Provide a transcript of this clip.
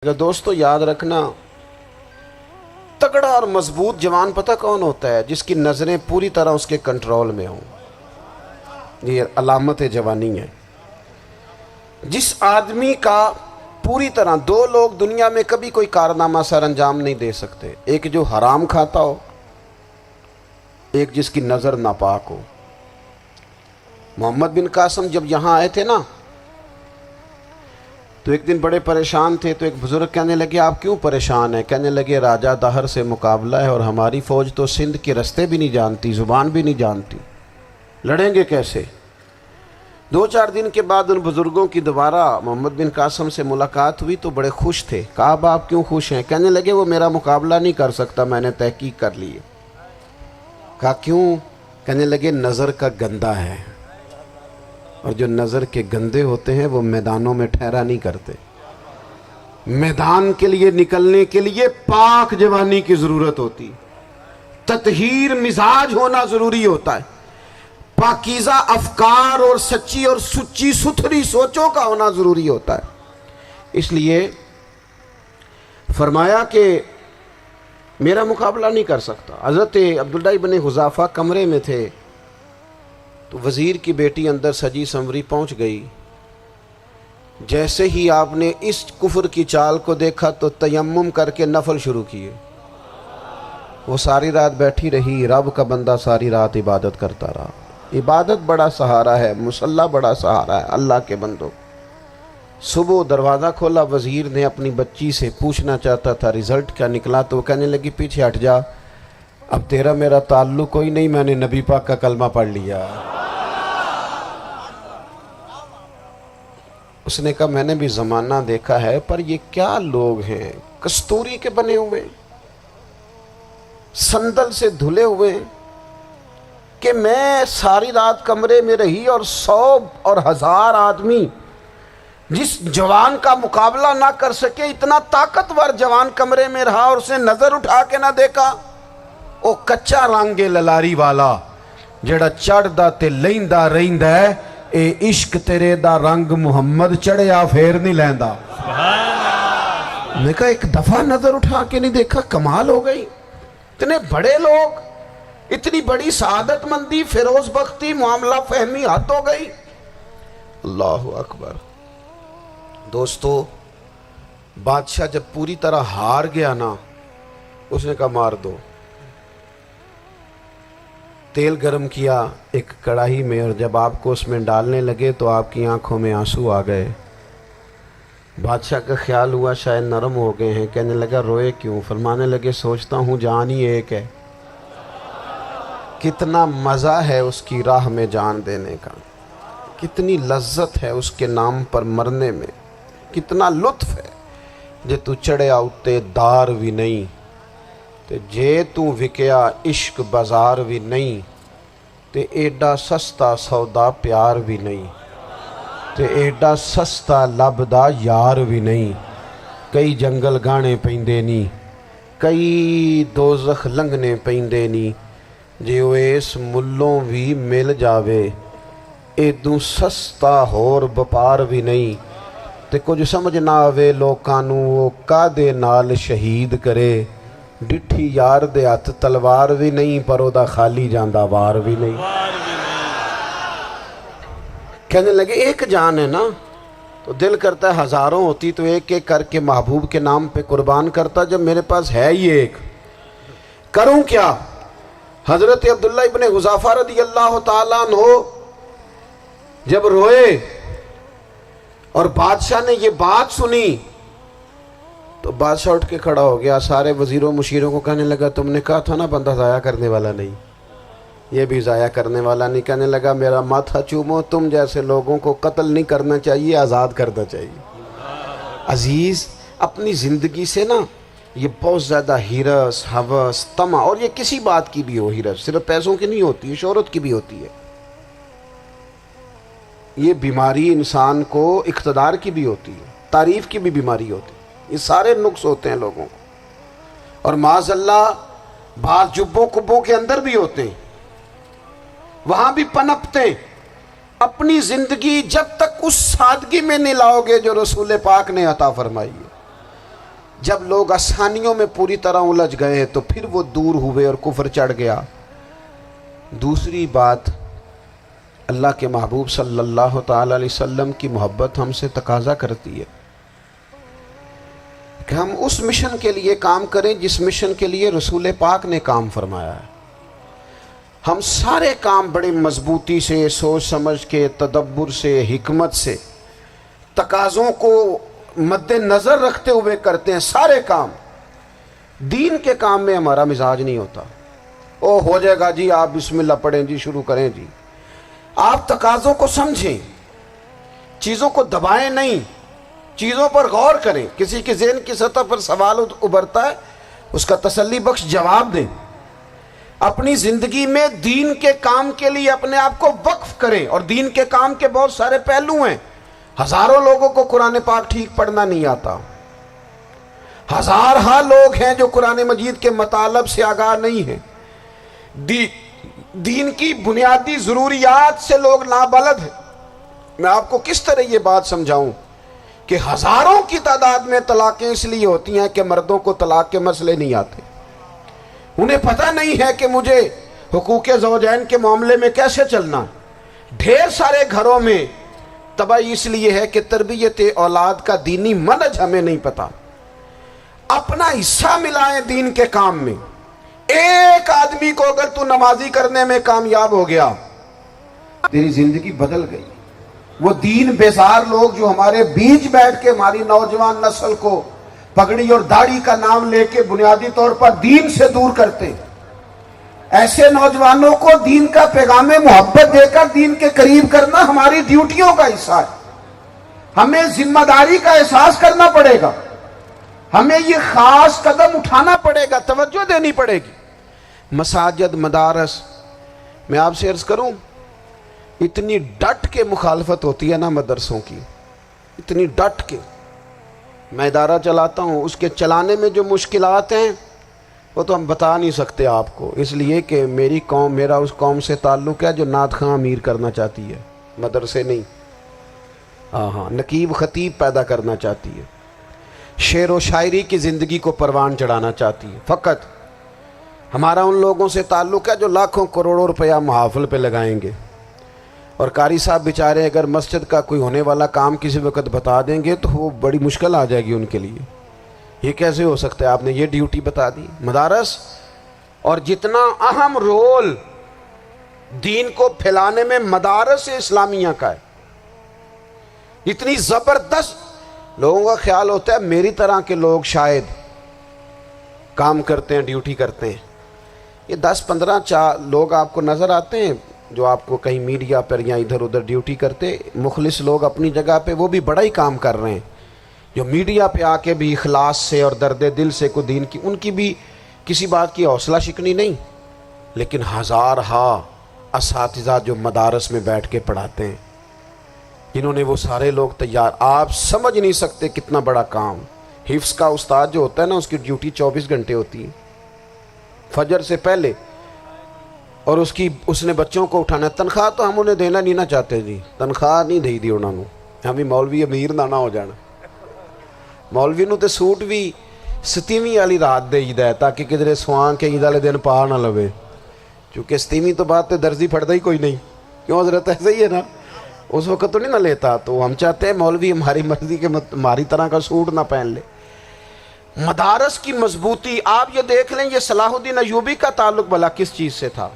دوستو یاد رکھنا، تگڑا اور مضبوط جوان پتہ کون ہوتا ہے؟ جس کی نظریں پوری طرح اس کے کنٹرول میں ہوں۔ یہ علامت جوانی ہے۔ جس آدمی کا پوری طرح، دو لوگ دنیا میں کبھی کوئی کارنامہ سر انجام نہیں دے سکتے، ایک جو حرام کھاتا ہو، ایک جس کی نظر ناپاک ہو۔ محمد بن قاسم جب یہاں آئے تھے نا، تو ایک دن بڑے پریشان تھے، تو ایک بزرگ کہنے لگے آپ کیوں پریشان ہیں؟ کہنے لگے راجہ دہر سے مقابلہ ہے اور ہماری فوج تو سندھ کے رستے بھی نہیں جانتی، زبان بھی نہیں جانتی، لڑیں گے کیسے؟ 2-4 دن کے بعد ان بزرگوں کی دوبارہ محمد بن قاسم سے ملاقات ہوئی تو بڑے خوش تھے۔ کہا اب آپ کیوں خوش ہیں؟ کہنے لگے وہ میرا مقابلہ نہیں کر سکتا، میں نے تحقیق کر لی ہے۔ کہا کیوں؟ کہنے لگے نظر کا گندہ ہے، اور جو نظر کے گندے ہوتے ہیں وہ میدانوں میں ٹھہرا نہیں کرتے۔ میدان کے لیے نکلنے کے لیے پاک جوانی کی ضرورت ہوتی، تطہیر مزاج ہونا ضروری ہوتا ہے، پاکیزہ افکار اور سچی اور سچی ستھری سوچوں کا ہونا ضروری ہوتا ہے۔ اس لیے فرمایا کہ میرا مقابلہ نہیں کر سکتا۔ حضرت عبداللہ ابن حذافہ کمرے میں تھے، تو وزیر کی بیٹی اندر سجی سنوری پہنچ گئی۔ جیسے ہی آپ نے اس کفر کی چال کو دیکھا تو تیمم کر کے نفل شروع کیے۔ وہ ساری رات بیٹھی رہی، رب کا بندہ ساری رات عبادت کرتا رہا۔ عبادت بڑا سہارا ہے، مصلی بڑا سہارا ہے اللہ کے بندوں۔ صبح دروازہ کھولا، وزیر نے اپنی بچی سے پوچھنا چاہتا تھا رزلٹ کیا نکلا، تو وہ کہنے لگی پیچھے ہٹ جا، اب تیرا میرا تعلق کوئی نہیں، میں نے نبی پاک کا کلمہ پڑھ لیا۔ اس نے کہا میں نے بھی زمانہ دیکھا ہے، پر یہ کیا لوگ ہیں، کستوری کے بنے ہوئے، سندل سے دھلے ہوئے، کہ میں ساری رات کمرے میں رہی اور 100 اور 1000 آدمی جس جوان کا مقابلہ نہ کر سکے، اتنا طاقتور جوان کمرے میں رہا اور اس نے نظر اٹھا کے نہ دیکھا۔ او کچا رنگ للاری والا جڑا چڑھدا تے لیندا رہندا ہے، اے عشق تیرے دا رنگ محمد چڑھیا پھر نہیں لیندا۔ میں کہا ایک دفعہ نظر اٹھا کے نہیں دیکھا، کمال ہو گئی۔ اتنے بڑے لوگ، اتنی بڑی سعادت مندی، فیروز بختی، معاملہ فہمی حد ہو گئی۔ اللہ اکبر۔ دوستو بادشاہ جب پوری طرح ہار گیا نا، اس نے کہا مار دو۔ تیل گرم کیا ایک کڑاہی میں، اور جب آپ کو اس میں ڈالنے لگے تو آپ کی آنکھوں میں آنسو آ گئے۔ بادشاہ کا خیال ہوا شاید نرم ہو گئے ہیں، کہنے لگا روئے کیوں؟ فرمانے لگے سوچتا ہوں جان ہی ایک ہے، کتنا مزہ ہے اس کی راہ میں جان دینے کا، کتنی لذت ہے اس کے نام پر مرنے میں، کتنا لطف ہے۔ جے تو چڑھیا اتے دار بھی نہیں، تے جے تو وکیا عشق بازار بھی نہیں، تے ایڈا سستا سودا پیار بھی نہیں، تے ایڈا سستا لبدا یار بھی نہیں۔ کئی جنگل گانے پیندے نہیں، کئی دوزخ لنگنے پیندے نہیں، جے وہ اس ملوں بھی مل جاوے، ایدوں سستا ہور بپار بھی نہیں۔ تے کچھ سمجھ نہ آوے لوکاں نوں وہ کادے نال شہید کرے، ڈٹھی یار دے ہاتھ تلوار بھی نہیں، پر او دا خالی جاندہ وار بھی نہیں۔ کہنے لگے ایک جان ہے نا، تو دل کرتا ہے ہزاروں ہوتی تو ایک ایک کر کے محبوب کے نام پہ قربان کرتا، جب میرے پاس ہے ہی ایک، کروں کیا؟ حضرت عبداللہ ابن حذافہ رضی اللہ تعالیٰ عنہ جب روئے اور بادشاہ نے یہ بات سنی، تو بادشاہ اٹھ کے کھڑا ہو گیا، سارے وزیروں مشیروں کو کہنے لگا تم نے کہا تھا نا بندہ ضائع کرنے والا نہیں، یہ بھی ضائع کرنے والا نہیں۔ کہنے لگا میرا ماتھا چومو، تم جیسے لوگوں کو قتل نہیں کرنا چاہیے، آزاد کرنا چاہیے۔ عزیز اپنی زندگی سے نا یہ بہت زیادہ ہرس، ہوس، طمع، اور یہ کسی بات کی بھی ہو، ہرس صرف پیسوں کی نہیں ہوتی ہے، شہرت کی بھی ہوتی ہے، یہ بیماری انسان کو اقتدار کی بھی ہوتی ہے، تعریف کی بھی بیماری ہوتی ہے، یہ سارے نقص ہوتے ہیں لوگوں کو، اور معاذ اللہ بعض جبوں کبوں کے اندر بھی ہوتے ہیں، وہاں بھی پنپتے ہیں۔ اپنی زندگی جب تک اس سادگی میں نہیں لاؤ گے جو رسول پاک نے عطا فرمائی ہے، جب لوگ آسانیوں میں پوری طرح الجھ گئے تو پھر وہ دور ہوئے اور کفر چڑھ گیا۔ دوسری بات، اللہ کے محبوب صلی اللہ تعالی علیہ وسلم کی محبت ہم سے تقاضا کرتی ہے کہ ہم اس مشن کے لیے کام کریں جس مشن کے لیے رسول پاک نے کام فرمایا ہے۔ ہم سارے کام بڑے مضبوطی سے، سوچ سمجھ کے، تدبر سے، حکمت سے، تقاضوں کو مد نظر رکھتے ہوئے کرتے ہیں سارے کام۔ دین کے کام میں ہمارا مزاج نہیں ہوتا، او ہو جائے گا جی، آپ بسم اللہ پڑھیں جی، شروع کریں جی۔ آپ تقاضوں کو سمجھیں، چیزوں کو دبائیں نہیں، چیزوں پر غور کریں۔ کسی کے ذہن کی سطح پر سوال ابھرتا ہے، اس کا تسلی بخش جواب دیں۔ اپنی زندگی میں دین کے کام کے لیے اپنے آپ کو وقف کریں، اور دین کے کام کے بہت سارے پہلو ہیں۔ ہزاروں لوگوں کو قرآن پاک ٹھیک پڑھنا نہیں آتا، ہزارہا لوگ ہیں جو قرآن مجید کے مطالب سے آگاہ نہیں ہیں، دین کی بنیادی ضروریات سے لوگ نابلد ہیں۔ میں آپ کو کس طرح یہ بات سمجھاؤں کہ ہزاروں کی تعداد میں طلاقیں اس لیے ہوتی ہیں کہ مردوں کو طلاق کے مسئلے نہیں آتے، انہیں پتہ نہیں ہے کہ مجھے حقوق زوجین کے معاملے میں کیسے چلنا۔ ڈھیر سارے گھروں میں تباہی اس لیے ہے کہ تربیت اولاد کا دینی منہج ہمیں نہیں پتا۔ اپنا حصہ ملائیں دین کے کام میں۔ ایک آدمی کو اگر تو نمازی کرنے میں کامیاب ہو گیا، تیری زندگی بدل گئی۔ وہ دین بیزار لوگ جو ہمارے بیچ بیٹھ کے ہماری نوجوان نسل کو پگڑی اور داڑھی کا نام لے کے بنیادی طور پر دین سے دور کرتے، ایسے نوجوانوں کو دین کا پیغام محبت دے کر دین کے قریب کرنا ہماری ڈیوٹیوں کا حصہ ہے۔ ہمیں ذمہ داری کا احساس کرنا پڑے گا، ہمیں یہ خاص قدم اٹھانا پڑے گا، توجہ دینی پڑے گی۔ مساجد، مدارس، میں آپ سے عرض کروں، اتنی ڈٹ کے مخالفت ہوتی ہے نا مدرسوں کی، اتنی ڈٹ کے۔ میں ادارہ چلاتا ہوں، اس کے چلانے میں جو مشکلات ہیں وہ تو ہم بتا نہیں سکتے آپ کو، اس لیے کہ میری قوم، میرا اس قوم سے تعلق ہے جو نعت خواں امیر کرنا چاہتی ہے، مدرسے نہیں۔ ہاں، نقیب خطیب پیدا کرنا چاہتی ہے، شعر و شاعری کی زندگی کو پروان چڑھانا چاہتی ہے۔ فقط ہمارا ان لوگوں سے تعلق ہے جو لاکھوں کروڑوں روپیہ محافل پہ لگائیں گے، اور قاری صاحب بیچارے اگر مسجد کا کوئی ہونے والا کام کسی وقت بتا دیں گے تو وہ بڑی مشکل آ جائے گی ان کے لیے۔ یہ کیسے ہو سکتا ہے، آپ نے یہ ڈیوٹی بتا دی۔ مدارس، اور جتنا اہم رول دین کو پھیلانے میں مدارس اسلامیہ کا ہے، اتنی زبردست، لوگوں کا خیال ہوتا ہے میری طرح کے لوگ شاید کام کرتے ہیں، ڈیوٹی کرتے ہیں۔ یہ 10-15 لوگ آپ کو نظر آتے ہیں جو آپ کو کہیں میڈیا پر یا ادھر ادھر ڈیوٹی کرتے، مخلص لوگ اپنی جگہ پہ، وہ بھی بڑا ہی کام کر رہے ہیں، جو میڈیا پہ آ کے بھی اخلاص سے اور درد دل سے کو دین کی، ان کی بھی کسی بات کی حوصلہ شکنی نہیں۔ لیکن ہزارہا اساتذہ جو مدارس میں بیٹھ کے پڑھاتے ہیں، جنہوں نے وہ سارے لوگ تیار، آپ سمجھ نہیں سکتے کتنا بڑا کام۔ حفظ کا استاد جو ہوتا ہے نا، اس کی ڈیوٹی 24 گھنٹے ہوتی ہے، فجر سے پہلے، اور اس نے بچوں کو اٹھانا۔ تنخواہ تو ہم انہیں دینا نہیں نہ چاہتے جی، تنخواہ نہیں دے دی انہوں نے، ہمیں مولوی امیر نہ ہو جانا۔ مولوی نو تے سوٹ بھی 27ویں والی رات دے ہے تاکہ کدھر سوان کے عید والے دن پا نہ لوے، چونکہ 27ویں تو بعد تے درزی پھڑتا ہی کوئی نہیں، کیوں حضرت؟ ایسے ہی ہے نا، اس وقت تو نہیں نہ لیتا۔ تو ہم چاہتے ہیں مولوی ہماری مرضی کے ہماری طرح کا سوٹ نہ پہن لے۔ مدارس کی مضبوطی، آپ یہ دیکھ لیں، یہ صلاح الدین ایوبی کا تعلق بھلا کس چیز سے تھا؟